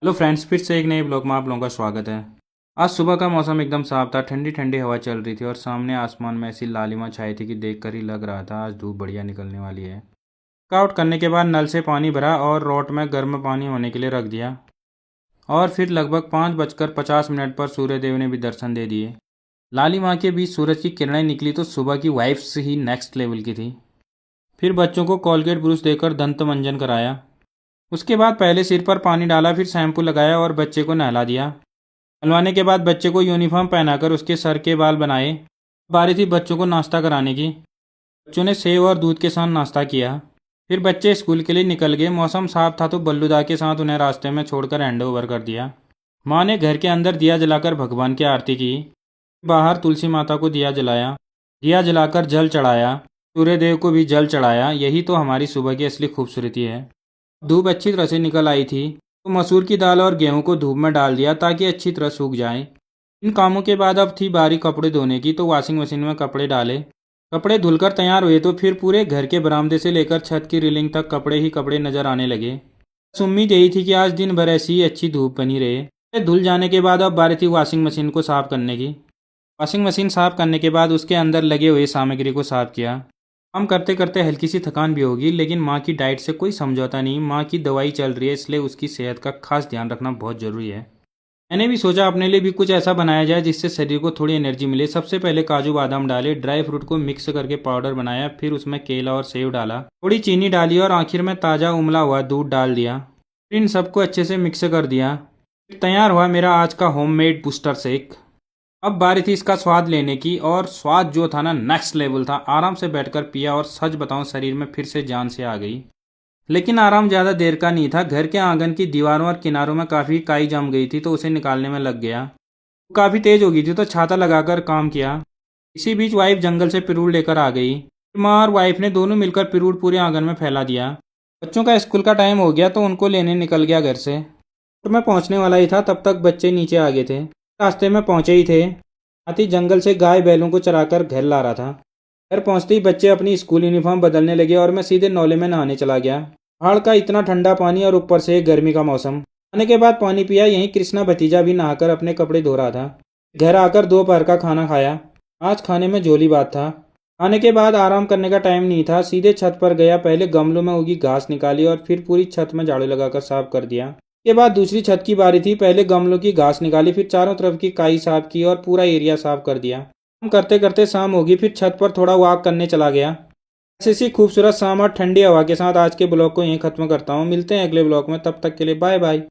Hello friends, फिर से एक नए ब्लॉग में आप लोगों का स्वागत है। आज सुबह का मौसम एकदम साफ था, ठंडी ठंडी हवा चल रही थी और सामने आसमान में ऐसी लालिमा छाई थी कि देखकर ही लग रहा था आज धूप बढ़िया निकलने वाली है। वर्कआउट करने के बाद नल से पानी भरा और रॉट में गर्म पानी होने के लिए रख दिया और फिर लगभग 5:50 पर सूर्यदेव ने भी दर्शन दे दिए। लालिमा के बीच सूरज की किरणें निकली तो सुबह की वाइब्स ही नेक्स्ट लेवल की थी। फिर बच्चों को कोलगेट ब्रूश देकर दंत मंजन कराया। उसके बाद पहले सिर पर पानी डाला, फिर शैम्पू लगाया और बच्चे को नहला दिया। नहलवाने के बाद बच्चे को यूनिफॉर्म पहनाकर उसके सर के बाल बनाए। बारी थी बच्चों को नाश्ता कराने की। बच्चों ने सेव और दूध के साथ नाश्ता किया। फिर बच्चे स्कूल के लिए निकल गए। मौसम साफ था तो बल्लूदा के साथ उन्हें रास्ते में छोड़कर हैंड ओवर कर दिया। माँ ने घर के अंदर दिया जलाकर भगवान की आरती की। बाहर तुलसी माता को दिया जलाया। दिया जलाकर जल चढ़ाया। सूर्यदेव को भी जल चढ़ाया। यही तो हमारी सुबह की असली खूबसूरती है। धूप अच्छी तरह से निकल आई थी तो मसूर की दाल और गेहूं को धूप में डाल दिया ताकि अच्छी तरह सूख जाए। इन कामों के बाद अब थी बारी कपड़े धोने की, तो वॉशिंग मशीन में कपड़े डाले। कपड़े धुलकर तैयार हुए तो फिर पूरे घर के बरामदे से लेकर छत की रेलिंग तक कपड़े ही कपड़े नजर आने लगे। बस उम्मीद यही थी कि आज दिन भर ऐसी ही अच्छी धूप बनी रहे। कपड़े धुल जाने के बाद अब बारी थी वॉशिंग मशीन को साफ करने की। वॉशिंग मशीन साफ करने के बाद उसके अंदर लगे हुए सामग्री को साफ किया। काम करते करते हल्की सी थकान भी होगी, लेकिन माँ की डाइट से कोई समझौता नहीं। माँ की दवाई चल रही है, इसलिए उसकी सेहत का खास ध्यान रखना बहुत ज़रूरी है। मैंने भी सोचा अपने लिए भी कुछ ऐसा बनाया जाए जिससे शरीर को थोड़ी एनर्जी मिले। सबसे पहले काजू बादाम डाले, ड्राई फ्रूट को मिक्स करके पाउडर बनाया, फिर उसमें केला और सेव डाला, थोड़ी चीनी डाली और आखिर में ताज़ा उमला हुआ दूध डाल दिया। फिर इन सबको अच्छे से मिक्स कर दिया। फिर तैयार हुआ मेरा आज का होममेड बूस्टर शेक। अब बारी थी इसका स्वाद लेने की, और स्वाद जो था ना नेक्स्ट लेवल था। आराम से बैठकर पिया और सच बताऊं शरीर में फिर से जान से आ गई। लेकिन आराम ज़्यादा देर का नहीं था। घर के आंगन की दीवारों और किनारों में काफ़ी काई जम गई थी तो उसे निकालने में लग गया। काफ़ी तेज हो गई थी तो छाता लगाकर काम किया। इसी बीच वाइफ जंगल से पिरूल लेकर आ गई। माँ और वाइफ ने दोनों मिलकर पिरूल पूरे आंगन में फैला दिया। बच्चों का स्कूल का टाइम हो गया तो उनको लेने निकल गया घर से। तो मैं पहुंचने वाला ही था तब तक बच्चे नीचे आ गए थे। रास्ते में पहुंचे ही थे। हाथी जंगल से गाय बैलों को चराकर घर ला रहा था। घर पहुंचते ही बच्चे अपनी स्कूल यूनिफॉर्म बदलने लगे और मैं सीधे नौले में नहाने चला गया। पहाड़ का इतना ठंडा पानी और ऊपर से गर्मी का मौसम। आने के बाद पानी पिया। यहीं कृष्णा भतीजा भी नहाकर अपने कपड़े धो रहा था। घर आकर दोपहर का खाना खाया। आज खाने में जोली बात था। खाने के बाद आराम करने का टाइम नहीं था, सीधे छत पर गया। पहले गमलों में उगी घास निकाली और फिर पूरी छत में झाड़ू लगाकर साफ कर दिया। के बाद दूसरी छत की बारी थी। पहले गमलों की घास निकाली, फिर चारों तरफ की काई साफ की और पूरा एरिया साफ कर दिया। काम करते करते शाम होगी, फिर छत पर थोड़ा वॉक करने चला गया। ऐसी सी खूबसूरत शाम और ठंडी हवा के साथ आज के ब्लॉग को यहीं खत्म करता हूँ। मिलते हैं अगले ब्लॉग में, तब तक के लिए बाय बाय।